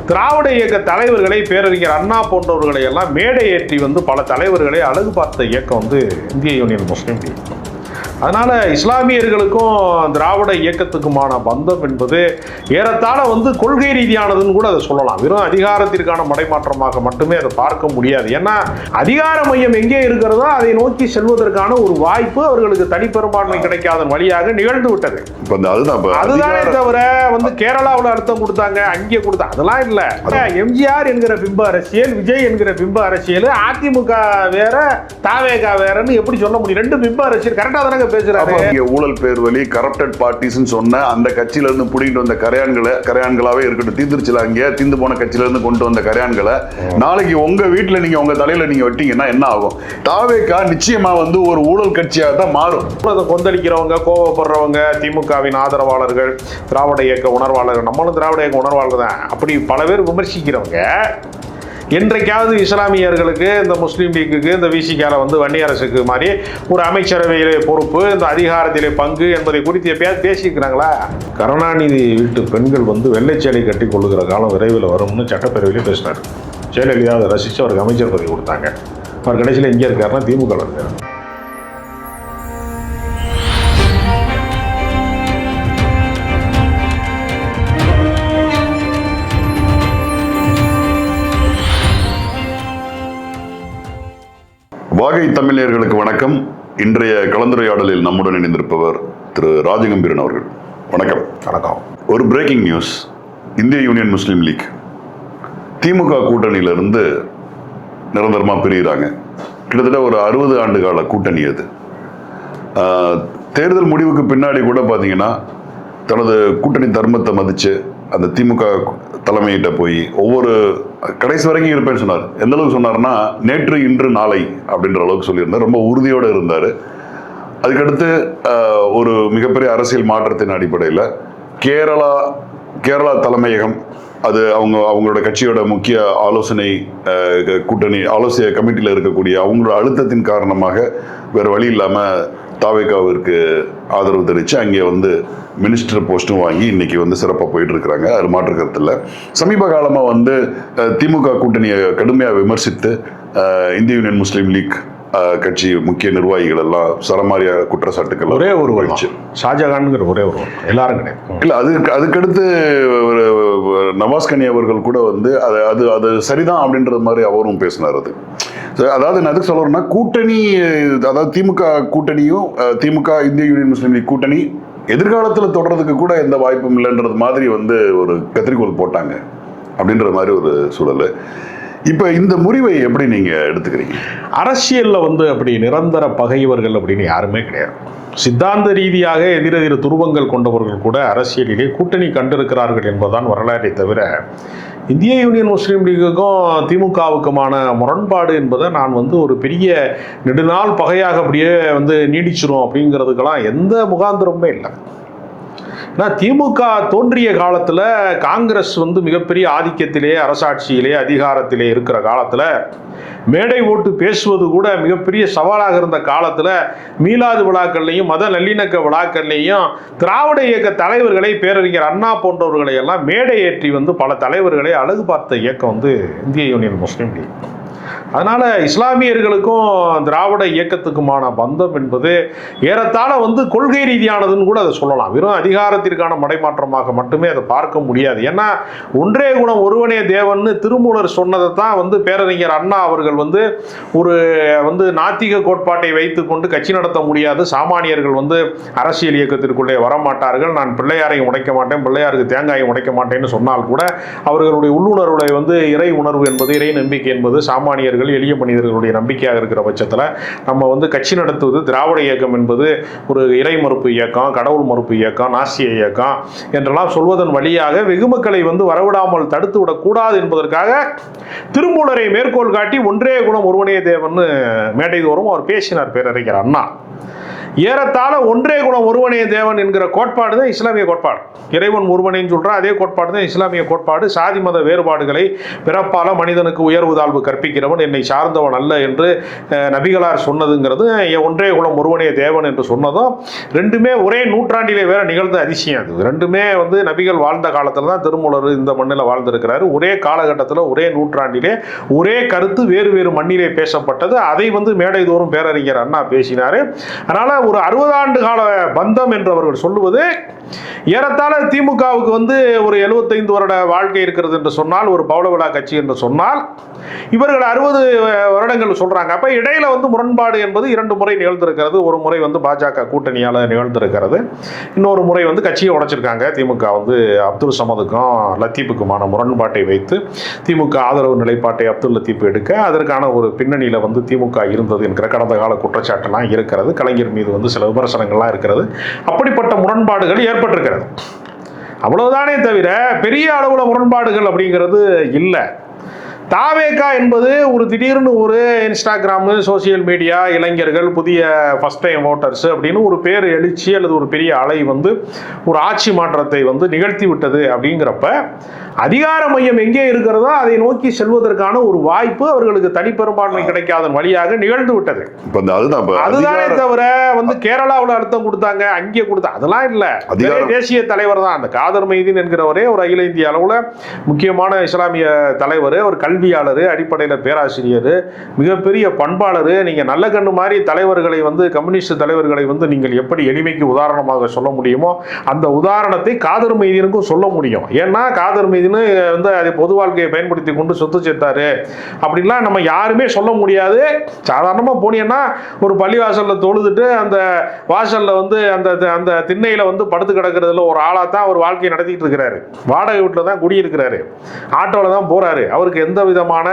திராவிட இயக்க தலைவர்களை பேரறிஞர் அண்ணா போன்றவர்களை எல்லாம் மேடை ஏற்றி பல தலைவர்களை அழகு பார்த்த இயக்கம் இந்திய யூனியன் முஸ்லீம் லீக். அதனால இஸ்லாமியர்களுக்கும் திராவிட இயக்கத்துக்குமான பந்தம் என்பது ஏறத்தாழ கொள்கை ரீதியானதுன்னு கூட அதை சொல்லலாம். வெறும் அதிகாரத்திற்கான மடைமாற்றமாக மட்டுமே அதை பார்க்க முடியாது. ஏன்னா அதிகார மையம் எங்கே இருக்கிறதோ அதை நோக்கி செல்வதற்கான ஒரு வாய்ப்பு அவர்களுக்கு தனிப்பெரும்பான்மை கிடைக்காத வழியாக நிகழ்ந்து விட்டது. அதுதானே தவிர கேரளாவில் அர்த்தம் கொடுத்தாங்க, அங்கே கொடுத்தாங்க, அதெல்லாம் இல்லை. எம்ஜிஆர் என்கிற பிம்ப அரசியல், விஜய் என்கிற பிம்ப அரசியல், அதிமுக வேற தாவேகா வேறன்னு எப்படி சொல்ல முடியும்? ரெண்டு பிம்ப அரசியல் கரெக்டா தானே பேசுறாங்க. ஊழல் பேர்வழி கரப்டட் பார்ட்டிஸ் சொன்ன அந்த கட்சியில இருந்து புடிங்கிட்டு வந்த கரையான்களாவே இருக்கட்டும், தீந்துருச்சுல அங்கே தீந்து போன கட்சியில இருந்து கொண்டு வந்த கரையான்களை நாளைக்கு உங்க வீட்டுல நீங்க உங்க தலையில நீங்க வெட்டீங்கன்னா என்ன ஆகும்? தாவேகா நிச்சயமா ஒரு ஊழல் கட்சியாக தான் மாறும். கொந்தளிக்கிறவங்க, கோவப்படுறவங்க, திமுகவின் ஆதரவாளர்கள், திராவிட இயக்க உணர்வாளர்கள், நம்மளும் திராவிட இயக்க உணர்வாளர்கள் தான், அப்படி பல பேர் விமர்சிக்கிறவங்க என்றைக்காவது இஸ்லாமியர்களுக்கு, இந்த முஸ்லீம் லீக்குக்கு, இந்த விசிகால வன்னியரசுக்கு மாதிரி ஒரு அமைச்சரவையிலே பொறுப்பு, இந்த அதிகாரத்திலே பங்கு என்பதை குறித்து எப்பயாவது பேசியிருக்கிறாங்களா? கருணாநிதி வீட்டு பெண்கள் வெள்ளைச்சேலை கட்டி கொள்ளுகிற காலம் விரைவில் வரும்னு சட்டப்பேரவையிலே பேசினார். ஜெயலலிதா அதை ரசித்து அவருக்கு அமைச்சர் பதவி கொடுத்தாங்க. அவர் கடைசியில் எங்கே இருக்காருன்னா திமுக இருக்கார். வாகை தமிழர்களுக்கு வணக்கம். இன்றைய கலந்துரையாடலில் நம்முடன் இணைந்திருப்பவர் திரு ராஜகம்பீரன் அவர்கள். வணக்கம். வணக்கம். ஒரு பிரேக்கிங் நியூஸ். இந்திய யூனியன் முஸ்லீம் லீக் திமுக கூட்டணியிலிருந்து நிரந்தரமாக பிரிகிறாங்க. கிட்டத்தட்ட ஒரு 60 ஆண்டு கால கூட்டணி அது. தேர்தல் முடிவுக்கு பின்னாடி கூட பார்த்தீங்கன்னா தனது கூட்டணி தர்மத்தை மதித்து அந்த திமுக தலைமையிட்ட போய் ஒவ்வொரு கடைசி வரைக்கும் இருப்பேன்னு சொன்னார். எந்த அளவுக்கு சொன்னார்னா, நேற்று இன்று நாளை அப்படின்ற அளவுக்கு சொல்லியிருந்தார். ரொம்ப உறுதியோடு இருந்தார். அதுக்கடுத்து ஒரு மிகப்பெரிய அரசியல் மாற்றத்தின் அடிப்படையில் கேரளா தலைமையகம், அது அவங்களோட கட்சியோட முக்கிய ஆலோசனை கூட்டணி ஆலோசனை கமிட்டியில் இருக்கக்கூடிய அவங்களோட அழுத்தத்தின் காரணமாக வேறு வழி இல்லாமல் தாவேகாவிற்கு ஆதரவு தெரிவித்து அங்கே மினிஸ்டர் போஸ்ட்டும் வாங்கி இன்னைக்கு சிறப்பாக போயிட்டு இருக்கிறாங்க. அது மாற்று கருத்து இல்லை. சமீப காலமாக திமுக கூட்டணியை கடுமையாக விமர்சித்து இந்திய யூனியன் முஸ்லீம் லீக் கட்சி முக்கிய நிர்வாகிகள் எல்லாம் சரமாரியா குற்றச்சாட்டுகள் ஒரே ஒரு வச்சு ஷாஜகான்ங்கிற ஒரே ஒரு எல்லாரும் கிடையாது. இல்லை, அதுக்கடுத்து நவாஸ் கனி அவர்கள் கூட அது சரிதான் அப்படின்ற மாதிரி அவரும் பேசினார். அதாவது நான் எதுக்கு சொல்றேன்னா, கூட்டணி, அதாவது திமுக கூட்டணியும் திமுக இந்திய யூனியன் முஸ்லீம் லீக் கூட்டணி எதிர்காலத்தில் தொடர்றதுக்கு கூட எந்த வாய்ப்பும் இல்லைன்றது மாதிரி ஒரு கத்திரிக்கோள் போட்டாங்க அப்படின்ற மாதிரி ஒரு சூழல். இப்போ இந்த முறிவை எப்படி நீங்க எடுத்துக்கிறீங்க? அரசியல்ல அப்படி நிரந்தர பகைவர்கள் அப்படின்னு யாருமே கிடையாது. சித்தாந்த ரீதியாக எதிரெதிர் துருவங்கள் கொண்டவர்கள் கூட அரசியலிலே கூட்டணி கண்டிருக்கிறார்கள் என்பதுதான் வரலாற்றை தவிர, இந்திய யூனியன் முஸ்லீம் லீக்குக்கும் திமுகவுக்குமான முரண்பாடு என்பதை நான் ஒரு பெரிய நெடுநாள் பகையாக அப்படியே நீடிச்சிரும் அப்படிங்கிறதுக்கெல்லாம் எந்த முகாந்திரமுமே இல்லை. ஏன்னா திமுக தோன்றிய காலத்தில் காங்கிரஸ் மிகப்பெரிய ஆதிக்கத்திலே, அரசாட்சியிலே, அதிகாரத்திலே இருக்கிற காலத்தில் மேடை ஓட்டு பேசுவது கூட மிகப்பெரிய சவாலாக இருந்த காலத்தில் மீலாது விழாக்கள்லையும் மத நல்லிணக்க விழாக்கள்லையும் திராவிட இயக்க தலைவர்களை, பேரறிஞர் அண்ணா போன்றவர்களை எல்லாம் மேடை ஏற்றி பல தலைவர்களை அழகு பார்த்த இயக்கம் இந்திய யூனியன் முஸ்லீம் லீக். அதனால இஸ்லாமியர்களுக்கும் திராவிட இயக்கத்துக்குமான பந்தம் என்பது ஏறத்தாழ கொள்கை ரீதியானதுன்னு கூட அதை சொல்லலாம். வெறும் அதிகாரத்திற்கான மடைமாற்றமாக மட்டுமே அதை பார்க்க முடியாது. ஏன்னா ஒன்றே குணம் ஒருவனே தேவன் திருமூலர் சொன்னதை தான் பேரறிஞர் அண்ணா அவர்கள் ஒரு நாத்திக கோட்பாட்டை வைத்துக்கொண்டு கட்சி நடத்த முடியாது, சாமானியர்கள் அரசியல் இயக்கத்திற்குள்ளே வரமாட்டார்கள், நான் பிள்ளையாரையும் உடைக்க மாட்டேன், பிள்ளையாருக்கு தேங்காயை உடைக்க மாட்டேன்னு சொன்னால் கூட அவர்களுடைய உள்ளுணர்வுடைய இறை உணர்வு என்பது, இறை நம்பிக்கை என்பது சாமானியர்கள், எளிய மனிதர்களுடைய நம்பிக்கையாக இருக்கிற பட்சத்தில் நம்ம கட்சி நடத்துவது, திராவிட இயக்கம் என்பது ஒரு இறை மறுப்பு இயக்கம், கடவுள் மறுப்பு இயக்கம், நாசிய இயக்கம் என்றெல்லாம் சொல்வதன் வழியாக வெகுமக்களை வரவிடாமல் தடுத்து விடக்கூடாது என்பதற்காக திருமூலரை மேற்கோள் காட்டி ஒன்றே குணம் ஒருவனே தேவன் மேடை தோறும் அவர் பேசினார் பேரறிஞர் அண்ணா. ஏறத்தாழ ஒன்றே குலம் ஒருவனே தேவன் என்கிற கோட்பாடு தான் இஸ்லாமிய கோட்பாடு. இறைவன் ஒருவனேன்னு சொல்ற அதே கோட்பாடு தான் இஸ்லாமிய கோட்பாடு. சாதி மத வேறுபாடுகளை பிறப்பால மனிதனுக்கு உயர்வு தாழ்வு கற்பிக்கிறவன் என்னை சார்ந்தவன் அல்ல என்று நபிகளார் சொன்னதுங்கிறது, ஒன்றே குலம் ஒருவனே தேவன் என்று சொன்னதும் ரெண்டுமே ஒரே நூற்றாண்டிலே வேற நிகழ்ந்த அதிசயம். அது ரெண்டுமே நபிகள் வாழ்ந்த காலத்தில் தான் திருமூலர் இந்த மண்ணில் வாழ்ந்திருக்கிறாரு. ஒரே காலகட்டத்தில் ஒரே நூற்றாண்டிலே ஒரே கருத்து வேறு வேறு மண்ணிலே பேசப்பட்டது. அதை மேடை தோறும் பேரறிஞர் அண்ணா பேசினாரு. அதனால ஒரு 60 ஆண்டு கால பந்தம் என்று அவர்கள் சொல்லுவது, ஏறத்தாழ திமுகவுக்கு ஒரு 75 வருட வாழ்க்கை இருக்கிறது என்று சொன்னால், ஒரு பவள விழா கட்சி என்று சொன்னால், இவர்கள் 60 வருடங்கள் சொல்றாங்க. அப்ப இடையில முரண்பாடு என்பது 2 முறை நிகழ்ந்திருக்கிறது. ஒரு முறை பாஜக கூட்டணியால நிகழ்ந்திருக்கிறது. இன்னொரு முறை கட்சியை உடைச்சிருக்காங்க. திமுக அப்துல் சமதுக்கும் லத்தீப்புக்குமான முரண்பாட்டை வைத்து திமுக ஆதரவு நிலைப்பாட்டை அப்துல் லத்தீப் எடுக்க, அதற்கான ஒரு பின்னணியில திமுக இருந்தது என்கிற கடந்த கால குற்றச்சாட்டெல்லாம் இருக்கிறது. கலைஞர் மீது சில விமர்சனங்கள்லாம் இருக்கிறது. அப்படிப்பட்ட முரண்பாடுகள் ஏற்பட்டிருக்கிறது. அவ்வளவுதானே தவிர பெரிய அளவுல முரண்பாடுகள் அப்படிங்கிறது இல்லை. தாவேகா என்பது ஒரு திடீர்னு ஒரு இன்ஸ்டாகிராம், சோசியல் மீடியா, இளைஞர்கள், புதிய ஃபர்ஸ்ட் டைம் ஓட்டர்ஸ் அப்படின்னு ஒரு பேர் எழுச்சி அல்லது ஒரு பெரிய அலை ஒரு ஆட்சி மாற்றத்தை நிகழ்த்தி விட்டது. அப்படிங்கிறப்ப அதிகார மையம் எங்கே இருக்கிறதோ அதை நோக்கி செல்வதற்கான ஒரு வாய்ப்பு அவர்களுக்கு தனிப்பெரும்பான்மை கிடைக்காத வழியாக நிகழ்ந்து விட்டது. அதுதானே தவிர கேரளாவில் அழுத்தம் கொடுத்தாங்க, அங்கே கொடுத்தாங்க, அதெல்லாம் இல்லை. தேசிய தலைவர் தான் அந்த காதர் மைதீன் என்கிறவரே ஒரு அகில இந்திய அளவில் முக்கியமான இஸ்லாமிய தலைவர், ஒரு கல்வியாளர், அடிப்படையில் பேராசிரியர், மிகப்பெரிய பண்பாளர். நீங்கள் நல்ல கண்ணு மாதிரி தலைவர்களை கம்யூனிஸ்ட் தலைவர்களை நீங்கள் எப்படி எளிமைக்கு உதாரணமாக சொல்ல முடியுமோ அந்த உதாரணத்தை காதர் மைதீனுக்கும் சொல்ல முடியும். ஏன்னா காதர் மைதீன் அதை பொது வாழ்க்கையை பயன்படுத்தி கொண்டு சொத்து சேர்த்தாரு அப்படின்லாம் நம்ம யாருமே சொல்ல முடியாது. சாதாரணமாக போனீங்கன்னா ஒரு பள்ளிவாசலில் தொழுதுட்டு அந்த வாசலில் அந்த அந்த திண்ணையில் படுத்து கிடக்கிறதுல ஒரு ஆளாக தான் அவர் வாழ்க்கையை நடத்திட்டு இருக்கிறாரு. வாடகை வீட்டில் தான் குடியிருக்கிறாரு, ஆட்டோவில் தான் போறாரு. அவருக்கு எந்த விதமான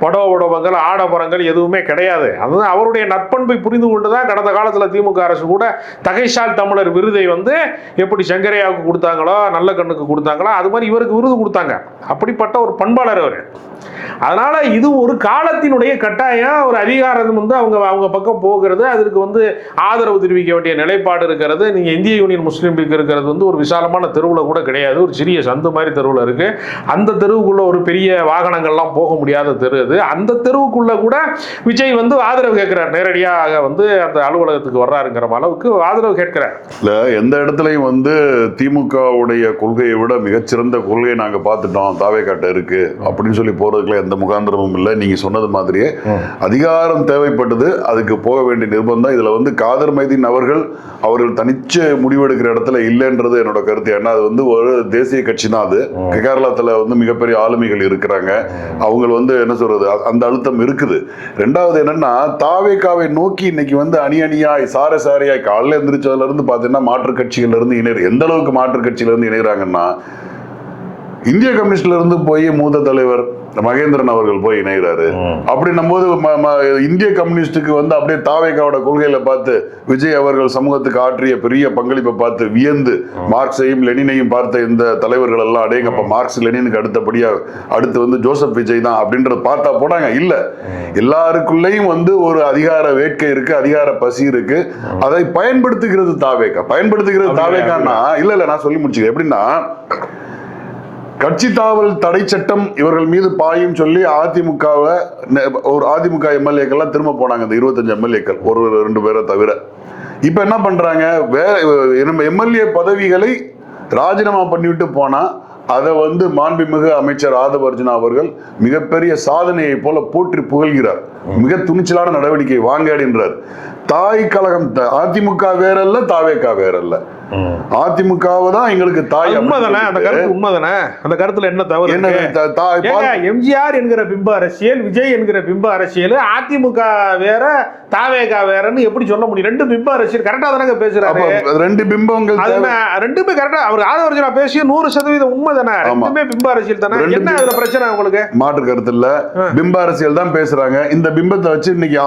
படோபடங்கள் ஆடம்பரங்கள் எதுவுமே கிடையாது. அதுதான் அவருடைய நற்பண்பை புரிந்து கொண்டு தான் கடந்த காலத்தில் திமுக அரசு கூட தகைசால் தமிழர் விருதை எப்படி சங்கரையாவுக்கு கொடுத்தாங்களோ, நல்ல கண்ணுக்கு கொடுத்தாங்களோ, அது மாதிரி இவருக்கு விருது கொடுத்தாங்க. அப்படிப்பட்ட ஒரு பண்பாளர் அவர். அதனால இது ஒரு காலத்தினுடைய கட்டாயம். ஒரு அதிகாரம் அவங்க பக்கம் போகிறது, அதற்கு ஆதரவு தெரிவிக்க வேண்டிய நிலைப்பாடு இருக்கிறது. நீங்க இந்திய யூனியன் முஸ்லீம் லீக் இருக்கிறது ஒரு விசாலமான தெருவில் கூட கிடையாது, ஒரு சிறிய சந்து மாதிரி தெருவில் இருக்கு. அந்த தெருவுக்குள்ள ஒரு பெரிய வாகனங்கள்லாம் போக முடியாத தெரு அது. அந்த தெருவுக்குள்ள கூட விஜய் ஆதரவு கேட்கிறார், நேரடியாக அந்த அலுவலகத்துக்கு வர்றாருங்கிற அளவுக்கு ஆதரவு கேட்கிறார். இல்ல எந்த இடத்துலையும் திமுகவுடைய கொள்கையை விட மிகச்சிறந்த கொள்கையை நாங்க பார்த்துட்டோம், தாவேகாட்ட இருக்கு அப்படின்னு சொல்லி போறதுக்குள்ள எந்த முகாந்திரமும் இல்லை. நீங்க சொன்னது மாதிரியே அதிகாரம் தேவைப்பட்டது, அதுக்கு போக வேண்டிய நிர்பந்தம். இதுல காதர் மைதீன் அவர்கள் தனிச்சு முடிவெடுக்கிற இடத்துல இல்லைன்றது என்னோட கருத்து. ஏன்னா அது ஒரு தேசிய கட்சி தான். அது கேரளத்துல மிகப்பெரிய ஆளுமைகள் இருக்கிறாங்க. அவங்க என்ன சொல்றது, அந்த அழுத்தம் இருக்குது. ரெண்டாவது என்னன்னா, தாவேகாவை நோக்கி இன்னைக்கு அணி அணியாய் சார சாரையாய் காலைல எந்திரிச்சதுல இருந்து பாத்தீங்கன்னா மாற்றுக் கட்சிகள்ல இருந்து எந்த அளவுக்கு மாற்றுக் கட்சியில இருந்து இணைகிறாங்கன்னா, இந்திய கம்யூனிஸ்ட்ல இருந்து போய் மூத்த தலைவர் மகேந்திரன் அவர்கள் போய் இணைகிறாரு. அப்படின்னும் போது இந்திய கம்யூனிஸ்டுக்கு அப்படியே தாவேகாவோட கொள்கையில பார்த்து விஜய் அவர்கள் சமூகத்துக்கு ஆற்றிய பெரிய பங்களிப்பை பார்த்து வியந்து மார்க்சையும் லெனினையும் பார்த்த இந்த தலைவர்கள் எல்லாம் அடேங்கப்ப மார்க்ஸ் லெனினுக்கு அடுத்தபடியா அடுத்து ஜோசப் விஜய் தான் அப்படின்றத பார்த்தா போனாங்க. இல்ல, எல்லாருக்குள்ளேயும் ஒரு அதிகார வேட்கை இருக்கு, அதிகார பசி இருக்கு. அதை பயன்படுத்துகிறது தாவேகான்னா இல்ல நான் சொல்லி முடிச்சுக்கிறேன். எப்படின்னா, கட்சி தாவல் தடை சட்டம் இவர்கள் மீது பாயும் சொல்லி அதிமுக எம்எல்ஏக்கள்லாம் திரும்ப போனாங்க. இந்த 25 எம்எல்ஏக்கள் ஒரு 2 பேரை தவிர. இப்ப என்ன பண்றாங்க, எம்எல்ஏ பதவிகளை ராஜினாமா பண்ணிவிட்டு போனா அதை மாண்புமிகு அமைச்சர் ஆதவ அர்ஜுனா அவர்கள் மிகப்பெரிய சாதனையை போல போற்றி புகழ்கிறார். மிக துணிச்சலான நடவடிக்கை வாங்காடின்றார். தாய் கழகம் அதிமுக வேறல்ல, தாவேகா வேறல்ல, அதிமுகவை தான் எங்களுக்கு தாய். உண்மைதானே அந்த கருத்து? உண்மைதானே அந்த கருத்துல என்ன தவறு? எம்ஜிஆர் என்கிற பிம்ப அரசியல், விஜய் என்கிற பிம்ப அரசியல், அதிமுக வேற தாவேகா வேறன்னு எப்படி சொல்ல முடியும்? 2 பிம்ப அரசியல் கரெக்டா தானே பேசுறாரு. 2 பிம்பங்கள் ரெண்டுமே கரெக்டா. அவர் ஆதவர்ஜனா பேசிய 100% உண்மை தானே. ரெண்டுமே பிம்ப அரசியல் தானே. என்ன அதுல பிரச்சனை உங்களுக்கு? மாற்று கருத்து இல்ல, பிம்ப அரசியல் தான் பேசுறாங்க. இந்த பிம்பத்தை வச்சு இன்னைக்கு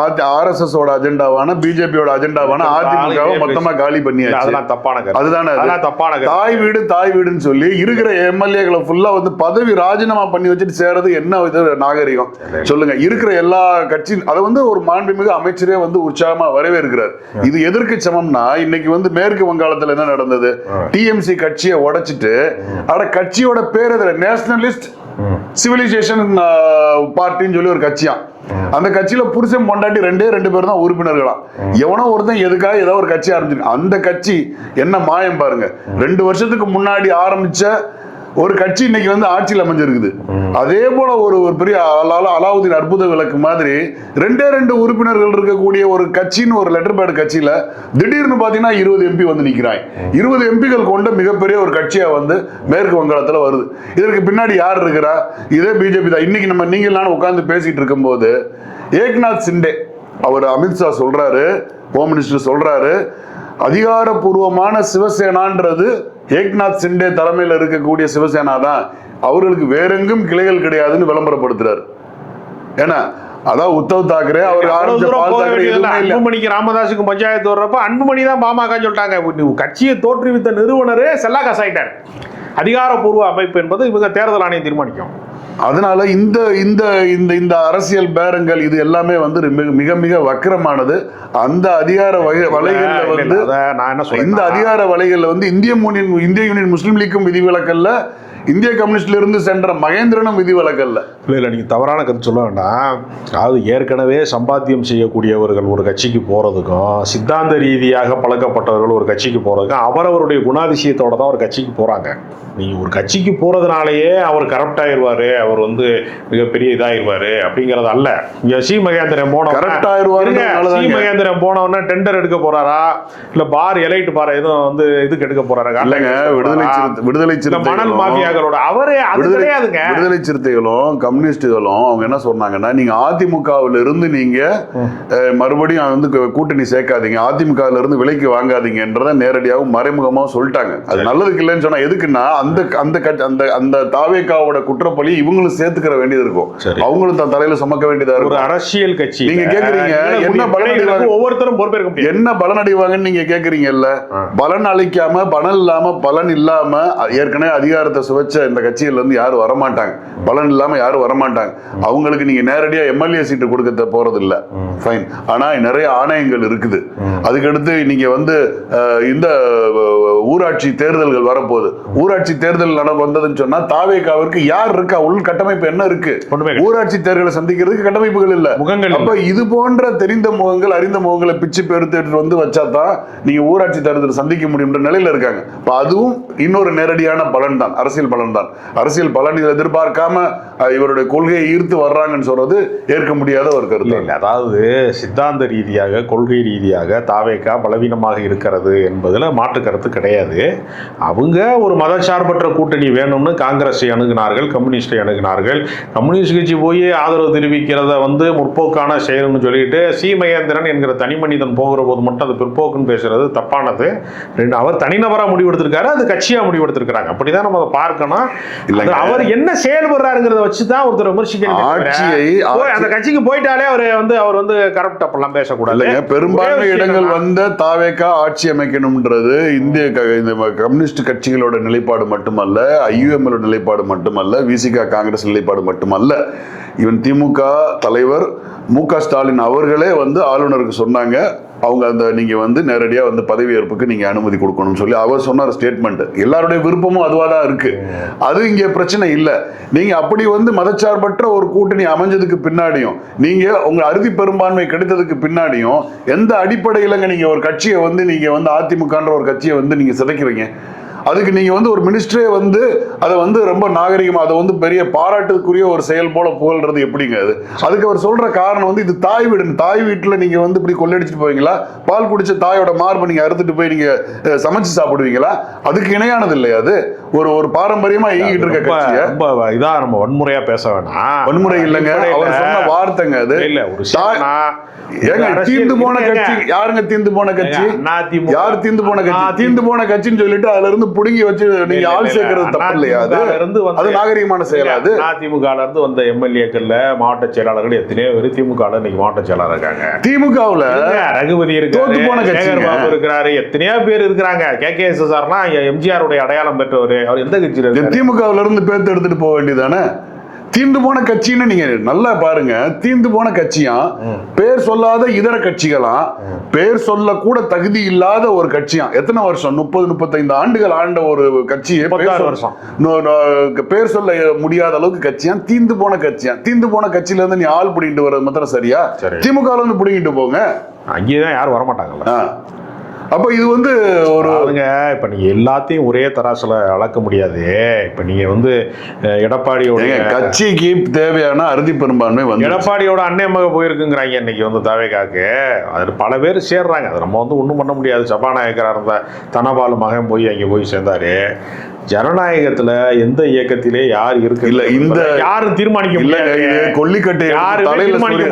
RSS ஓட அஜெண்டாவான, பிஜேபியோட அஜெண்டாவான அதிமுகவை மொத்தமா காலி பண்ணியாச்சு. அதெல்லாம் தப்பான கருத்து. அதுதானே அதெல்லாம் தப்பான கருத்து. தாய் வீடுன்னு சொல்லி இருக்கிற எம்எல்ஏக்களை ஃபுல்லா வந்து பதவி ராஜினாமா பண்ணி வச்சுட்டு சேர்றது என்ன இது நாகரிகம் சொல்லுங்க? இருக்கிற எல்லா கட்சி அதை வந்து ஒரு மாண்புமிகு அமைச்சரே வந்து உற்சாகமா வரவேற்கிறார். இது எதற்கு சமம்னா இன்னைக்கு வந்து மேற்கு வங்காளத்துல என்ன நடந்தது? டிஎம்சி கட்சியை உடைச்சிட்டு கட்சியோட பேர் நேஷனலிஸ்ட் சிவிலைசேஷன் பார்ட்டின்னு சொல்லி ஒரு கட்சியா, அந்த கட்சியில புருஷன் பொண்டாட்டி ரெண்டு பேர் தான் உறுப்பினர்களாம். எவனோ ஒருத்தன் எதுக்காக ஏதோ ஒரு கட்சி ஆரம்பிச்சிருக்கு. அந்த கட்சி என்ன மாயம் பாருங்க. 2 வருஷத்துக்கு முன்னாடி ஆரம்பிச்ச ஒரு கட்சி இன்னைக்கு வந்து ஆட்சியில் அமைஞ்சிருக்குது. அதே போல ஒரு பெரிய அலாவுதீன் அற்புத விளக்கு மாதிரி 2 உறுப்பினர்கள் இருக்கக்கூடிய ஒரு கட்சின்னு ஒரு லெட்டர் பேட் கட்சியில திடீர்னு பாத்தீங்கன்னா 20 எம்பி வந்து நிக்கிறாங்க. 20 எம்பிகள் கொண்ட மிகப்பெரிய ஒரு கட்சியா வந்து மேற்கு வங்காளத்துல வருது. இதற்கு பின்னாடி யார் இருக்கிறா? இதே பிஜேபி தான். இன்னைக்கு நம்ம நீங்களான உட்கார்ந்து பேசிட்டு இருக்கும் போது ஏக்நாத் சிண்டே அவர் அமித்ஷா சொல்றாரு, ஹோம் மினிஸ்டர் சொல்றாரு, அதிகாரப்பூர்வமான சிவசேனான்றது ஏக்நாத் சிண்டே தலைமையில் இருக்கக்கூடிய சிவசேனா தான், அவர்களுக்கு வேறெங்கும் கிளைகள் கிடையாதுன்னு விளம்பரப்படுத்துறாரு. ஏன்னா அதான் உத்தவ் தாக்கரே அவர் அன்புமணிக்கு ராமதாஸுக்கு பஞ்சாயத்து வர்றப்ப அன்புமணி தான் பாமக சொல்லிட்டாங்க. கட்சியை தோற்றுவித்த நிறுவனரே செல்லாகாசு ஆயிட்டார். அதிகாரப்பூர்வ அமைப்பு என்பது இவங்க தேர்தல் ஆணையம் தீர்மானிக்கும். அதனால இந்த இந்த இந்த இந்த அரசியல் பேரங்கள் இது எல்லாமே வந்து மிக மிக வக்கரமானது. அந்த அதிகார வலைகள்ல வந்து இந்த அதிகார வலைகள்ல வந்து இந்திய யூனியன் முஸ்லீம் லீக்கும் விதிவிலக்கல்ல, இந்திய கம்யூனிஸ்ட்ல இருந்து சென்ற மகேந்திரனும் விதிவிலக்கல்ல. இல்லை நீங்க தவறான கருத்து சொல்ல வேண்டாம். அதாவது ஏற்கனவே சம்பாத்தியம் செய்யக்கூடியவர்கள் ஒரு கட்சிக்கு போறதுக்கும், சித்தாந்த ரீதியாக பழக்கப்பட்டவர்கள் ஒரு கட்சிக்கு போறதுக்கும் அவரவருடைய குணாதிசயத்தோட தான் ஒரு கட்சிக்கு போறாங்க. நீங்க ஒரு கட்சிக்கு போறதுனாலேயே அவர் கரப்ட் ஆயிடுவாரு, அவர் வந்து மிகப்பெரிய இதாயிருவாரு அப்படிங்கறது அல்ல. சி மகேந்திரன் போனவொடனே டெண்டர் எடுக்க போறாரா, இல்ல பார் எலைட் பார் எதுவும் வந்து இதுக்கு எடுக்க போறாரா? விடுதலை மணல் மாஃபியாக்களோட அவரே அது கிடையாதுங்க. விடுதலை சிறுத்தைகளும் கம்யூனிஸ்டுகளும் அவங்க என்ன சொன்னாங்கன்னா, நீங்க அதிமுகவில் இருந்து நீங்க மறுபடியும் வந்து கூட்டணி சேர்க்காதீங்க, அதிமுகவில் இருந்து விலைக்கு வாங்காதீங்கன்றத நேரடியாகவும் மறைமுகமாகவும் சொல்லிட்டாங்க. அது நல்லதுக்கு இல்லைன்னு சொன்னா எதுக்குன்னா அந்த தாவேகாவோட குற்றப்பலி இவங்களும் சேர்த்துக்கிற வேண்டியது இருக்கும். அவங்களும் தன் தலையில சுமக்க வேண்டியதா இருக்கும். ஒரு அரசியல் கட்சி நீங்க கேக்குறீங்க என்ன பலன் அடைவாங்க, ஒவ்வொருத்தரும் பொறுப்பேற்க முடியும், என்ன பலன் அடைவாங்கன்னு நீங்க கேக்குறீங்கல்ல. பலன் அளிக்காம பலன் இல்லாம ஏற்கனவே அதிகாரத்தை சுவைச்ச இந்த கட்சியில இருந்து யாரும் வரமாட்டாங்க. பலன் இல்லாம யாரும் வரமாட்டாங்க. அவங்களுக்கு நீங்க நேரடியா எம்எல்ஏ சீட்டு கொடுக்க போறது இல்ல, ஃபைன். ஆனா நிறைய ஆணையங்கள் இருக்குது. அதுக்கடுத்து நீங்க வந்து இந்த ஊராட்சி தேர்தல்கள் வரப்போகுது. ஊராட்சி தேர்தல் வந்ததுன்னு சொன்னா தாவேகாவிற்கு யார் இருக்கா? உள் கட்டமைப்பு என்ன இருக்கு? ஊராட்சி தேர்தலை சந்திக்கிறதுக்கு கட்டமைப்புகள் இல்ல. அப்ப இது போன்ற தெரிந்த முகங்கள், அறிந்த முகங்களை பிச்சு பெருத்து வந்து வச்சாதான் நீங்க ஊராட்சி தேர்தல் சந்திக்க முடியும்ன்ற நிலையில இருக்காங்க. அதுவும் இன்னொரு நேரடியான பலன் தான், அரசியல் பலன் தான். அரசியல் பலன் எதிர்பார்க்காம இவருடைய கொள்கையை ஈர்த்து வர்றாங்கன்னு சொல்றது ஏற்க முடியாத ஒரு கருத்து. அதாவது சித்தாந்த ரீதியாக, கொள்கை ரீதியாக தாவேகா பலவீனமாக இருக்கிறது என்பதுல மாற்று கருத்து கிடையாது. அவங்க ஒரு மதச்சார்பற்ற கூட்டணி வேணும்னு காங்கிரஸை அணுகினார்கள், கம்யூனிஸ்டை அணுகினார்கள். கம்யூனிஸ்ட் கட்சி போய் ஆதரவு தெரிவிக்கிறத வந்து முற்போக்கான செயல்னு சொல்லிட்டு சி மகேந்திரன் என்கிற தனி மனிதன் போகிற போது மட்டும் அது பிற்போக்குன்னு பேசுறது தப்பானது. அவர் தனிநபராக முடிவெடுத்திருக்காரு, அது கட்சியா முடிவெடுத்திருக்கிறாங்க. அப்படிதான் நம்ம அதை பார்க்கணும். அவர் என்ன செயல்படுறாருங்கிறத வச்சுதான் ஒருத்தர் விமர்சிக்கணும். அந்த கட்சிக்கு போயிட்டாலே அவர் வந்து கரப்ட் அப்பெல்லாம் பேசக்கூடாது. பெரும்பான்மை இடங்கள் வந்த தாவேகா ஆட்சி அமைக்கணும்ன்றது இந்திய கம்யூனிஸ்ட் கட்சிகளோட நிலைப்பாடு மட்டுமல்ல, ஐயுஎம்எல் நிலைப்பாடு மட்டுமல்ல, விசிகா காங்கிரஸ் நிலைப்பாடு மட்டுமல்ல. இவன் திமுக தலைவர் மு.க. ஸ்டாலின் அவர்களே வந்து ஆளுநருக்கு சொன்னாங்க, அவங்க அந்த நீங்க வந்து நேரடியா வந்து பதவியேற்புக்கு நீங்க அனுமதி கொடுக்கணும்னு சொல்லி அவர் சொன்ன ஸ்டேட்மெண்ட். எல்லாருடைய விருப்பமும் அதுவா தான் இருக்கு. அது இங்க பிரச்சனை இல்லை. நீங்க அப்படி வந்து மதச்சார்பற்ற ஒரு கூட்டணி அமைஞ்சதுக்கு பின்னாடியும், நீங்க உங்க அறுதி பெரும்பான்மை கிடைத்ததுக்கு பின்னாடியும் எந்த அடிப்படையிலங்க நீங்க ஒரு கட்சியை வந்து நீங்க வந்து அதிமுகன்ற ஒரு கட்சியை வந்து நீங்க சிதைக்கிறீங்க? அதுக்கு நீங்க வந்து ஒரு மினிஸ்டரே வந்து அதை வந்து ரொம்ப நாகரிகமா அதை வந்து பெரிய பாராட்டுக்குரிய ஒரு செயல் போல புகழ்றது எப்படிங்க? அதுக்கு அவர் சொல்ற காரணம் வந்து இது தாய் வீடு. தாய் வீட்டுல நீங்க வந்து இப்படி கொள்ளடிச்சிட்டு போவீங்களா? பால் குடிச்ச தாயோட மார்பை நீங்க அறுத்துட்டு போய் நீங்க சமைச்சு சாப்பிடுவீங்களா? அதுக்கு இணையானது இல்லையா? அது ஒரு பாரம்பரியமா இயங்கிட்டு இருக்க கட்சியை இதான் நம்ம வன்முறையா பேச வேணாம். வன்முறை இல்லைங்க, அவர் சொன்ன வார்த்தைங்க அது. இல்ல ஒரு ஏங்க தீர்ந்து போன கட்சி யாருங்க? தீர்ந்து போன கட்சி யார்? தீர்ந்து போன கட்சி. தீர்ந்து போன கட்சின்னு சொல்லிட்டு அதுல இருந்து புடுங்கி வச்சு நீங்க ஆள் சேர்க்கறது தப்பு இல்லையா? அது நாகரிகமான செயலா? அது அதிமுகல இருந்து வந்த எம்எல்ஏக்கள்ல மாவட்ட செயலாளர்கள் எத்தனையோ பேர் திமுக இன்னைக்கு மாவட்ட செயலாளர் இருக்காங்க. திமுகவுல ரகுபதி இருக்காரு, இருக்கிறாரு, எத்தனையோ பேர் இருக்கிறாங்க. KKSSRனா எம்ஜிஆர் உடைய அடையாளம் பெற்றவர். அவர் எந்த கட்சியில இருக்காரு? திமுகவுல இருந்து பேர்த்து எடுத்துட்டு போக வேண்டியதானே? தீர்ந்து போன கட்சின்னு நீங்க நல்லா பாருங்க. தீர்ந்து போன கட்சியா, பேர் சொல்லாத இதர கட்சிகளா, பேர் சொல்ல கூட தகுதி இல்லாத ஒரு கட்சியா, எத்தனை வருஷம் 30-35 ஆண்டுகள் ஆண்ட ஒரு கட்சியை பேர் சொல்ல முடியாத அளவுக்கு கட்சியா, தீர்ந்து போன கட்சியா. தீர்ந்து போன கட்சியில இருந்து நீ ஆள் பிடிக்கிட்டு வர்றது மாத்திரம் சரியா? திமுக இருந்து பிடிக்கிட்டு போங்க, அங்கேதான் யாரும் வரமாட்டாங்கல்ல. அப்ப இது ஒரு இப்ப நீங்க எல்லாத்தையும் ஒரே தராசுல அளக்க முடியாது. இப்ப நீங்க எடப்பாடியோட கட்சிக்கு தேவையான அறுதி பெரும்பான்மை எடப்பாடியோட அண்ணன் மக போயிருக்குங்கிறாங்க இன்னைக்கு தாவேகாக்கு. அது பல பேர் சேர்றாங்க. அது நம்ம ஒன்றும் பண்ண முடியாது. சபாநாயகராக இருந்த தனபால் மகன் போய் அங்கே போய் சேர்ந்தாரு. ஜனநாயகத்துல எந்த இயக்கத்திலே யார் இருக்கு இல்ல, இந்த யாரும் தீர்மானிக்க முடியாது. கொல்லிக்கட்டை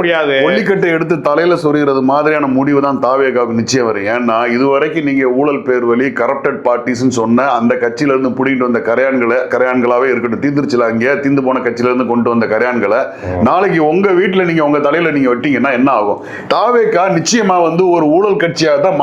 முடியாது. கொல்லிக்கட்டை எடுத்து தலையில சொருகிறது மாதிரியான முடிவு தான் தாவேகாவுக்கு நிச்சயம் வரும். ஏன்னா இதுவரைக்கும் நீங்க ஊழல் பேர் வழி கரப்டட் பார்ட்டிஸ் சொன்ன அந்த கட்சியில இருந்து புடிங்கிட்டு வந்த கரையான்களாவே இருக்கட்டும், தீந்துருச்சுல அங்கே தீந்து போன கட்சியில இருந்து கொண்டு வந்த கரையான்களை நாளைக்கு உங்க வீட்டுல நீங்க உங்க தலையில நீங்க வெட்டீங்கன்னா என்ன ஆகும்? தாவேகா நிச்சயமா ஒரு ஊழல் கட்சியாக தான்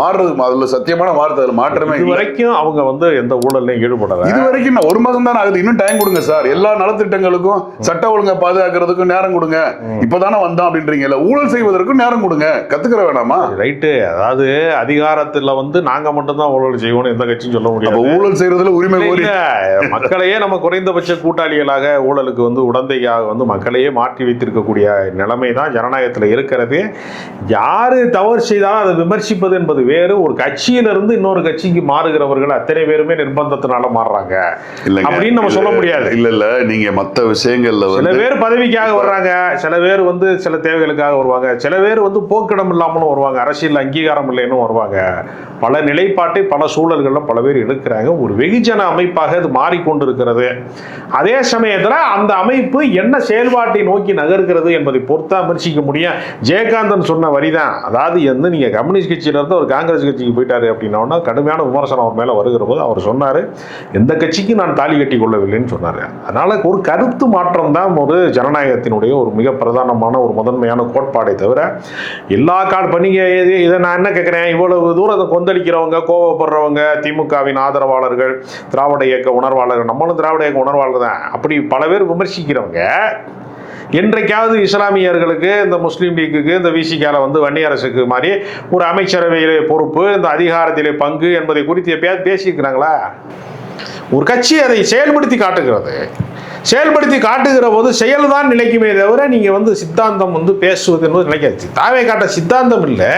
மாறுறது. அதுல சத்தியமான வார்த்தை, மாற்றமே. இது வரைக்கும் அவங்க எந்த ஊழல்லையும் ஈடுபடல. இது வரைக்கும் 1 மாதம் தான் ஆகுது. இன்னும் டைம் கொடுங்க சார். எல்லா நலத்திட்டங்களுக்கும் சட்ட ஒழுங்கை பாதுகாக்கிறதுக்கும் நேரம் கொடுங்க. இப்பதானே வந்தோம் அப்படின்றீங்கல்ல, ஊழல் செய்வதற்கும் நேரம் கொடுங்க. கத்துக்கிற வேணாமா? ரைட்டு. அதாவது அதிகாரத்துல நாங்க மட்டும் தான் ஊழல் செய்வோம் எந்த கட்சியும் சொல்ல முடியாது. ஊழல் செய்யறதுல உரிமை கோரி மக்களையே நம்ம குறைந்தபட்ச கூட்டாளிகளாக ஊழலுக்கு உடந்தையாக மக்களையே மாற்றி வைத்திருக்கக்கூடிய நிலைமை தான் ஜனநாயகத்தில் இருக்கிறது. யாரு தவறு செய்தாலும் அதை விமர்சிப்பது என்பது வேறு. ஒரு கட்சியிலிருந்து இன்னொரு கட்சிக்கு மாறுகிறவர்கள் அத்தனை பேருமே நிர்பந்தத்தினால மாறுறாங்க அப்படின்னு நம்ம சொல்ல முடியாது. இல்ல நீங்க மற்ற விஷயங்கள்ல சில பேர் பதவிக்காக வர்றாங்க, சில பேர் சில தேவைகளுக்காக வருவாங்க, சில பேர் போக்கிடம் இல்லாமலும் வருவாங்க, அரசியல் அங்கீகாரம் இல்லைன்னு வருவாங்க. பல நிலைப்பாட்டை பல சூழல்கள்ல பல பேர் எடுக்கிறாங்க. ஒரு வெகுஜன அமைப்பாக இது மாறிக்கொண்டிருக்கிறது. அதே சமயத்துல அந்த அமைப்பு என்ன செயல்பாட்டை நோக்கி நகர்கிறது என்பதை பொறுத்தா விமர்சிக்க முடியும். ஜெயகாந்தன் சொன்ன வரிதான். அதாவது நீங்க கம்யூனிஸ்ட் கட்சியில இருந்து ஒரு காங்கிரஸ் கட்சிக்கு போயிட்டாரு அப்படின்னா கடுமையான விமர்சனம் அவர் மேல வருகிற போது அவர் சொன்னாரு, எந்த கட்சிக்கு நான் தாலி கட்டி கொள்ளவில்லைன்னு சொன்னாரு. அதனால ஒரு கருத்து மாற்றம் தான் ஒரு ஜனநாயகத்தினுடைய ஒரு மிக பிரதானமான ஒரு முதன்மையான கோட்பாடை தவிர எல்லா நீங்க இதை நான் என்ன கேட்கிறேன், இவ்வளவு தூரம் கொந்தளிக்கிறவங்க, கோபப்படுறவங்க, திமுகவின் ஆதரவாளர்கள், திராவிட இயக்க உணர்வாளர்கள், நம்மளும் திராவிட இயக்க உணர்வாளர்கள் தான், அப்படி பல பேர் விமர்சிக்கிறவங்க என்றைக்காவது இஸ்லாமியர்களுக்கு, இந்த முஸ்லீம் லீக்குக்கு, இந்த விசிகால வன்னியரசுக்கு மாதிரி ஒரு அமைச்சரவையிலே பொறுப்பு, இந்த அதிகாரத்திலே பங்கு என்பதை குறித்து எப்பயாவது பேசியிருக்கிறாங்களா? ஒரு கட்சி அதை செயல்படுத்தி காட்டுகிறது. செயல்படுத்தி காட்டுகிற போது செயல்தான் நிலைக்குமே தவிர நீங்க சித்தாந்தம் பேசுவது என்பது நிலைக்காது. தாவே காட்ட சித்தாந்தம் இல்லை,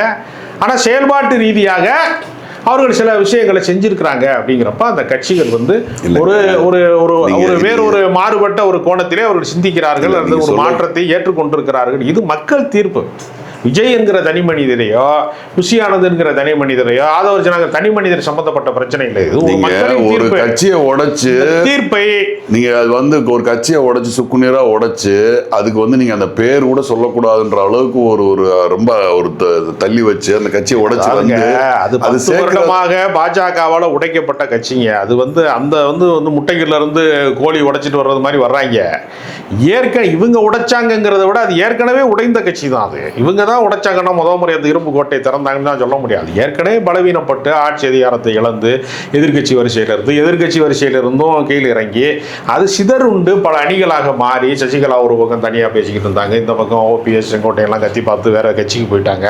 ஆனால் செயல்பாட்டு ரீதியாக அவர்கள் சில விஷயங்களை செஞ்சிருக்கிறாங்க. அப்படிங்கிறப்ப அந்த கட்சிகள் ஒரு ஒரு ஒரு வேறொரு மாறுபட்ட ஒரு கோணத்திலே அவர்கள் சிந்திக்கிறார்கள், அல்லது ஒரு மாற்றத்தை ஏற்றுக்கொண்டிருக்கிறார்கள். இது மக்கள் தீர்ப்பு. விஜய் என்கிற தனி மனிதரையோ, குஷி ஆனந்த் என்கிற தனி மனிதரையோ, ஆதவர் ஜனங்க தனி மனிதர் சம்பந்தப்பட்ட பிரச்சனை இல்லை. ஒரு கட்சியை உடைச்சு தீர்ப்பை நீங்க ஒரு கட்சியை உடைச்சு சுக்குநீரா உடைச்சு அதுக்கு நீங்க அந்த பேர் கூட சொல்லக்கூடாதுன்ற அளவுக்கு ஒரு ரொம்ப ஒரு தள்ளி வச்சு அந்த கட்சியை உடைச்சு அது வருடமாக பாஜகவால உடைக்கப்பட்ட கட்சிங்க. அது அந்த முட்டைகள்ல இருந்து கோழி உடைச்சிட்டு வர்றது மாதிரி வர்றாங்க. இவங்க உடைச்சாங்கிறத விட அது ஏற்கனவே உடைந்த கட்சி தான். அது இவங்க தான் உடைச்சாங்கன்னா முதல் முறை அந்த இரும்பு கோட்டை திறந்தாங்கன்னு தான் சொல்ல முடியாது. ஏற்கனவே பலவீனப்பட்டு ஆட்சி அதிகாரத்தை இழந்து எதிர்கட்சி வரிசையிலிருந்தும் கீழே இறங்கி அது சிதறுண்டு பல அணிகளாக மாறி, சசிகலா ஒரு பக்கம் தனியாக பேசிக்கிட்டு இருந்தாங்க, இந்த பக்கம் OPS செங்கோட்டையெல்லாம் கத்தி பார்த்து வேற கட்சிக்கு போயிட்டாங்க.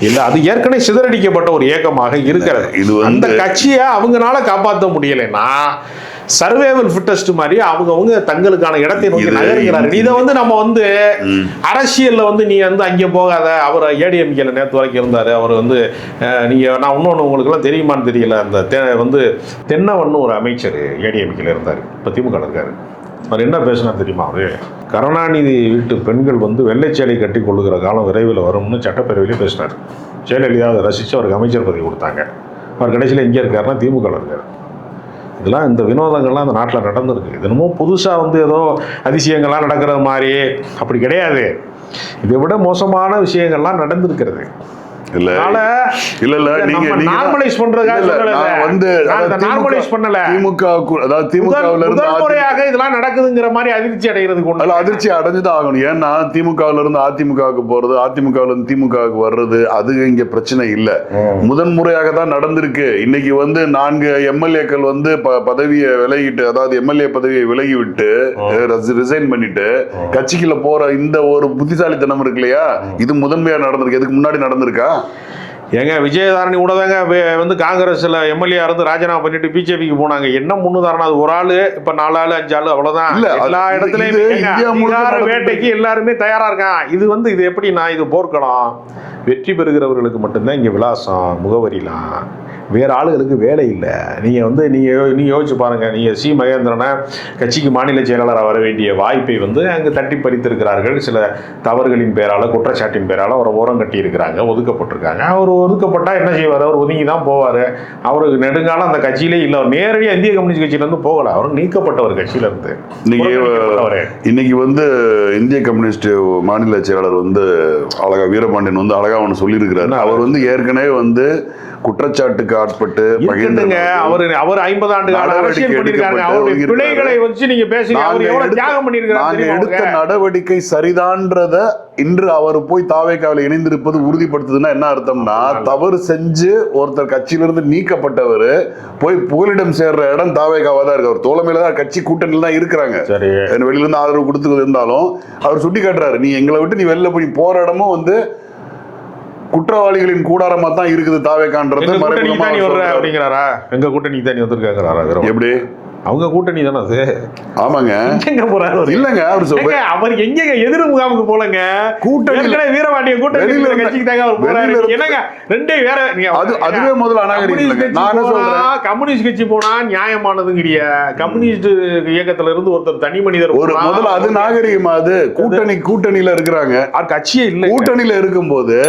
இல்லை, அது ஏற்கனவே சிதறடிக்கப்பட்ட ஒரு இயக்கமாக இருக்கிறது. அந்த கட்சியை அவங்களால காப்பாற்ற முடியலைன்னா சர்வேவல் ஃபிட்டஸ்ட் மாதிரி அவங்க தங்களுக்கான இடத்தை நோக்கி நகர்கிறார்கள். இதை நம்ம அரசியல்ல நீ அங்கே போகாத. அவர் ஏடிஎம்கேல நேற்று வரைக்கும் இருந்தாரு. அவர் நீங்க நான் இன்னொன்று உங்களுக்கு எல்லாம் தெரியுமான்னு தெரியல, அந்த தென்னவன்னு ஒரு அமைச்சர் ஏடிஎம்கேல இருந்தார், இப்போ திமுக இருக்காரு. அவர் என்ன பேசினா தெரியுமா? அவரு கருணாநிதி வீட்டு பெண்கள் வெள்ளைச்சேலை கட்டி கொள்ளுகிற காலம் விரைவில் வரும்னு சட்டப்பேரவையிலே பேசினார். ஜெயலலிதா அதை ரசித்து அவருக்கு அமைச்சர் பதவி கொடுத்தாங்க. அவர் கடைசியில் எங்கே இருக்காருன்னா திமுக இருக்காரு. இதெல்லாம் இந்த வினோதங்கள்லாம் அந்த நாட்டில் நடந்திருக்கு. இது என்னமோ புதுசாக ஏதோ அதிசயங்கள்லாம் நடக்கிறது மாதிரி அப்படி கிடையாது. இதை விட மோசமான விஷயங்கள்லாம் நடந்திருக்கிறது. இல்ல இல்ல இல்ல நீங்க நார்மலைஸ் பண்றதுக்காக சொல்லல. நான் வந்து நார்மலைஸ் பண்ணல. திமுக அதாவது திமுகவுல இருந்து முறையாக இதெல்லாம் நடக்குதுங்கிற மாதிரி அதிர்ச்சி அடைகிறதுக்கு ஒண்ணு. அதிர்ச்சி அடைஞ்சுதான் ஆகணும். ஏன்னா திமுகவுல இருந்து அதிமுகவுக்கு போறது, அதிமுகவுல இருந்து திமுகவுக்கு வர்றது அது இங்க பிரச்சனை இல்ல. முதன்முறையாக தான் நடந்திருக்கு. இன்னைக்கு வந்து 4 எம்எல்ஏக்கள் வந்து பதவியை விலகிட்டு, அதாவது எம்எல்ஏ பதவியை விலகி விட்டு ரிசைன் பண்ணிட்டு கட்சிக்குள்ள போற இந்த ஒரு புத்திசாலித்தனம் இருக்கு இல்லையா, இது முதன்மையா நடந்திருக்கு. எதுக்கு முன்னாடி நடந்திருக்கா? ஏங்க விஜயதாரணி கூட தாங்க வந்து காங்கிரஸ்ல எம்எல்ஏ இருந்து ராஜினாமா பண்ணிட்டு பிஜேபிக்கு போனாங்க. என்ன முன்னுதாரணம்? அது ஒரு ஆளு, இப்ப 4 ஆளு 5 ஆளு அவ்வளவுதான். எல்லா இடத்துலயும் வேட்டைக்கு எல்லாருமே தயாரா இருக்கான். இது வந்து இது எப்படின்னா, இது போர்க்களம். வெற்றி பெறுகிறவர்களுக்கு மட்டும்தான் இங்க விலாசம், முகவரிலாம். வேற ஆளுகளுக்கு வேலை இல்லை. நீங்கள் வந்து நீங்கள் யோசிச்சு பாருங்கள். நீங்கள் சி மகேந்திரனை கட்சிக்கு மாநில செயலாளராக வர வேண்டிய வாய்ப்பை வந்து அங்கே தட்டி பறித்திருக்கிறார்கள். சில தவறுகளின் பேரால், குற்றச்சாட்டின் பேரால் அவரை ஓரம் கட்டி இருக்கிறாங்க, ஒதுக்கப்பட்டிருக்காங்க. அவர் ஒதுக்கப்பட்டால் என்ன செய்வார்? அவர் ஒதுங்கி தான் போவார். அவருக்கு நெடுங்காலம் அந்த கட்சியிலே இல்லை. அவர் நேரடியாக இந்திய கம்யூனிஸ்ட் கட்சியிலேருந்து போகலை. அவர் நீக்கப்பட்டவர் கட்சியிலேருந்து. இன்னைக்கு வந்து இந்திய கம்யூனிஸ்ட் மாநில செயலாளர் வந்து அழகா வீரபாண்டியன் வந்து அழகா ஒன்று சொல்லியிருக்கிறாரு. அவர் வந்து ஏற்கனவே வந்து குற்றச்சாட்டுக்கு ஆட்பட்டு அவர் 50 ஆண்டு கால அரசியல் பண்ணிருக்காங்க. அவருடைய பிழைகளை வச்சு நீங்க பேசுறீங்க. அவர் எவ்வளவு தியாகம் பண்ணிருக்காரு. எடுத்த நடவடிக்கை சரிதான்றத இன்று அவர் போய் தாவேக்காவில் இணைந்திருப்பது உறுதிப்படுத்துதுன்னா என்ன அர்த்தம்னா, தவறு செஞ்சு ஒருத்தர் கட்சியிலிருந்து நீக்கப்பட்டவர் போய் புகலிடம் சேர்ற இடம் தாவேக்காவா தான் இருக்கு. அவர் தோழமையில தான் கட்சி கூட்டணியில் தான் இருக்கிறாங்க. வெளியில இருந்து ஆதரவு கொடுத்து இருந்தாலும் அவர் சுட்டி காட்டுறாரு, நீ எங்களை விட்டு நீ வெளில போய் போற இடமும் வந்து குற்றவாளிகளின் கூடாரமா தான் இருக்குது தாவேக்கான்றது. அப்படிங்கிறாரா? எங்க கூட்டணி தான் வந்திருக்காங்க. எப்படி? அவங்க கூட்டணி தானே அது. ஆமாங்க. எங்க போறாரு? இல்லங்க அவர் சொல்ற அவர் எங்க எதிர் முகாமுக்கு போலங்க. கூட்டணி வீரபாண்டிய கூட்டணி கட்சிக்கு தாங்க அவர் போறாரு. என்னங்க ரெண்டே வேற. அதுவே முதல்ல அநாகரிகம். நான் என்ன சொல்றேன், கம்யூனிஸ்ட் கட்சி போனா நியாயமானதுங்கிறிய. கம்யூனிஸ்ட் இயக்கத்துல இருந்து ஒருத்தர் தனி மனிதர் ஒரு முதல்ல அது நாகரிகமா? அது கூட்டணியில இருக்கிறாங்க, கட்சியே இல்ல. கூட்டணியில இருக்கும்போது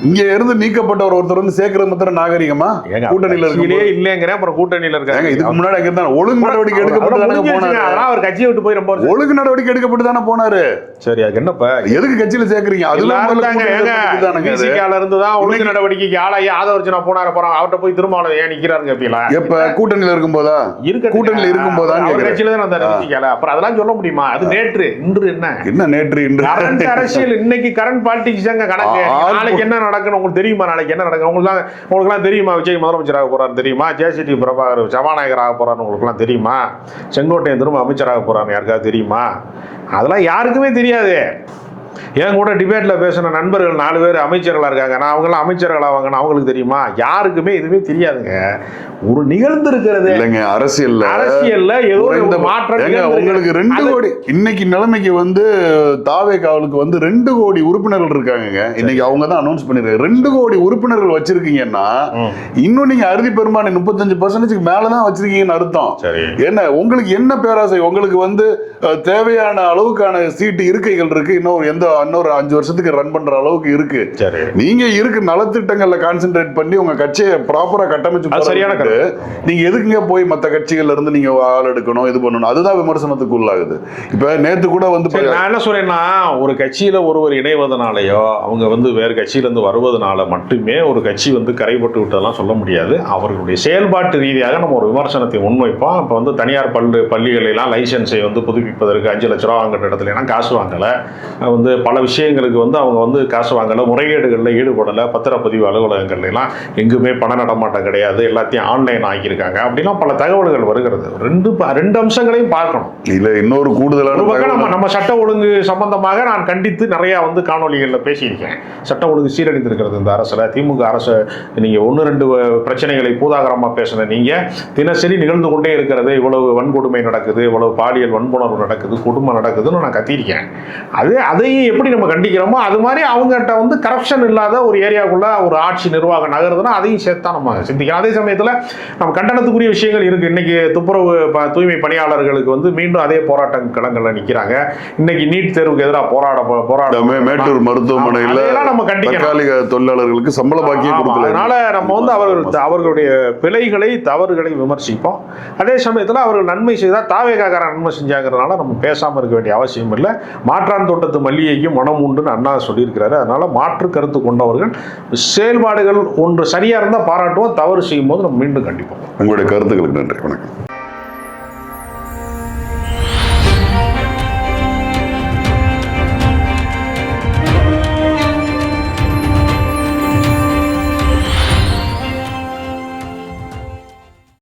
இங்க இருந்து நீக்கப்பட்டவர் ஒருத்தர் வந்து சேர்க்கிற மாத்திரம் நாகரிகமா? கூட்டணியில இருக்கே இல்லங்கிற. அப்புறம் கூட்டணியில இருக்காங்க. இதுக்கு முன்னாடி அங்க தான் ஒழுங்கு நடவடிக்கை எடுக்கப்பட்டு தானே போனாரு. அவர் கட்சியை விட்டு போய் ரொம்ப ஒழுங்கு நடவடிக்கை எடுக்கப்பட்டு தானே போனாரு. சரி, அது என்னப்பா எதுக்கு கட்சியில சேர்க்கறீங்க? அதெல்லாம் இருந்து தான் ஒழுங்கு நடவடிக்கைக்கு ஆளாகி ஆதரவர்ஜனா போனாரு. போறாங்க அவர்கிட்ட போய் திரும்ப ஏன் நிக்கிறாருங்க? எப்ப கூட்டணியில இருக்கும்போதா? கூட்டணியில இருக்கும்போதா கட்சியில தான் அந்த அப்புறம் அதெல்லாம் சொல்ல முடியுமா? அது நேற்று. இன்று என்ன நேற்று? இன்று அரசியல் இன்னைக்கு கரண்ட் பாலிடிக்ஸ் தாங்க கணக்கு. நாளைக்கு என்ன நடக்கணும் உங்களுக்கு தெரியுமா? நாளைக்கு என்ன நடக்கும் உங்களுக்குலாம் தெரியுமா? விஜய் முதலமைச்சராக போறாரு தெரியுமா? ஜேசிடி பிரபாகர் சபாநாயகராக போறாரு உங்களுக்குலாம் தெரியுமா? செங்கோட்டையன் திரும்ப அமைச்சராக போறாரு யாருக்காவது தெரியுமா? அதெல்லாம் யாருக்குமே தெரியாது. என் கூட டிபேட்ல பேசின நண்பர்கள் 4 பேர் அமைச்சர்களா இருக்காங்க. நான் அவங்களாம் அமைச்சர்களாவாங்கன்னு அவங்களுக்கு தெரியுமா? யாருக்குமே எதுவுமே தெரியாதுங்க. ஒரு நிகழ்ந்து இருக்கிறது இல்லைங்க. அரசியல்ல ஏதோ ஒரு மாற்றம். உங்களுக்கு 2 கோடி இன்னைக்கு நிலைமைக்கு வந்து தாவேக்காவுக்கு வந்து 2 கோடி உறுப்பினர்கள் இருக்காங்க. இன்னைக்கு அவங்க தான் அனௌன்ஸ் பண்ணிருக்காங்க. 2 கோடி உறுப்பினர்கள் வச்சிருக்கீங்கன்னா இன்னும் நீங்க அறுதி பெரும்பான்மை 35% மேலதான் வச்சிருக்கீங்கன்னு அர்த்தம். என்ன உங்களுக்கு என்ன பேராசை? உங்களுக்கு வந்து தேவையான அளவுக்கான சீட்டு இருக்கைகள் இருக்கு. இன்னொரு 5 வருஷத்துக்கு ரன் பண்ற அளவுக்கு இருக்கு. நீங்க இருக்கு நலத்திட்டங்கள்ல கான்சென்ட்ரேட் பண்ணி உங்க கட்சியை ப்ராப்பரா கட்டமைச்சு சரியான நீங்க எதுக்குங்க போய் மத்த கட்சிகள்ல இருந்து நீங்க ஆள் எடுக்கணும், இது பண்ணணும்? அதுதான் விமர்சனத்துக்கு உள்ளாகுது. இப்ப நேத்து கூட வந்து நான் என்ன சொல்றேன்னா, ஒரு கட்சியில ஒருவர் இணைவதனாலயோ அவங்க வந்து வேறு கட்சியில இருந்து வருவதனால மட்டுமே ஒரு கட்சி வந்து கரைபட்டு விட்டதெல்லாம் சொல்ல முடியாது. அவர்களுடைய செயல்பாட்டு ரீதியாக நம்ம ஒரு விமர்சனத்தை முன்வைப்போம். இப்ப வந்து தனியார் பள்ளிகளெல்லாம் லைசன்ஸை வந்து புதுப்பிப்பதற்கு 5 லட்ச ரூபா வாங்குற இடத்துல எல்லாம் காசு வாங்கல. வந்து பல விஷயங்களுக்கு வந்து அவங்க வந்து காசு வாங்கலை, முறைகேடுகளில் ஈடுபடலை, பத்திரப்பதிவு அலுவலகங்கள்லாம் எங்குமே பண நடமாட்டம் கிடையாது, எல்லாத்தையும் ஆன்லைன் ஆக்கியிருக்காங்க அப்படிலாம் பல தகவல்கள் வருகிறது. 2 அம்சங்களையும் பார்க்கணும். இல்லை இன்னொரு கூடுதலான நம்ம சட்ட ஒழுங்கு சம்பந்தமாக நான் கண்டித்து நிறையா வந்து காணொலிகளில் பேசியிருக்கேன். சட்ட ஒழுங்கு சீரழிந்திருக்கிறது இந்த அரசில். திமுக அரசு நீங்கள் 1-2 பிரச்சனைகளை பூதாகரமாக பேசின நீங்கள் தினசரி நிகழ்ந்து கொண்டே இருக்கிறது. இவ்வளவு வன்கொடுமை நடக்குது, இவ்வளவு பாலியல் வன்புணர்வு நடக்குது, குடும்பம் நடக்குதுன்னு நான் கத்தியிருக்கேன். அதையும் எப்படி நம்ம கண்டிக்கிறோமோ அது மாதிரி அவங்ககிட்ட வந்து கரப்ஷன் இல்லாத ஒரு ஏரியாவுக்குள்ள ஒரு ஆட்சி நிர்வாகம் நகருதுன்னா அதையும் சேர்த்தா நம்ம சிந்திக்கலாம். அதே சமயத்தில் நம்ம கண்டனத்துக்குரிய விஷயங்கள் இருக்கு. இன்னைக்கு துப்புரவு தூய்மை பணியாளர்களுக்கு வந்து மீண்டும் அதே போராட்ட களங்கள்ல நிற்கிறாங்க. இன்னைக்கு நீட் தேர்வுக்கு எதிராக போராட மேட்டூர் மருத்துவமனையில் நம்ம தற்காலிக தொழிலாளர்களுக்கு சம்பள பாக்கியம் கொடுக்கல. அதனால நம்ம வந்து அவர்களுடைய பிழைகளை தவறுகளை விமர்சிப்போம். அதே சமயத்தில் அவர்கள் நன்மை செய்தால் தாவேகாக்காரன் நன்மை செஞ்சாங்கிறதுனால நம்ம பேசாமல் இருக்க வேண்டிய அவசியம் இல்லை. மாற்றான் தோட்டத்து மல்லிகை கொள்கைக்கு மனம் உண்டுன்னு அண்ணா சொல்லியிருக்கிறாரு. அதனால மாற்று கருத்து கொண்டவர்கள் செயல்பாடுகள் ஒன்று சரியா இருந்தால் பாராட்டுவோம், தவறு செய்யும் போது நம்ம மீண்டும் கண்டிப்போம். உங்களுடைய கருத்துக்களுக்கு நன்றி. வணக்கம்.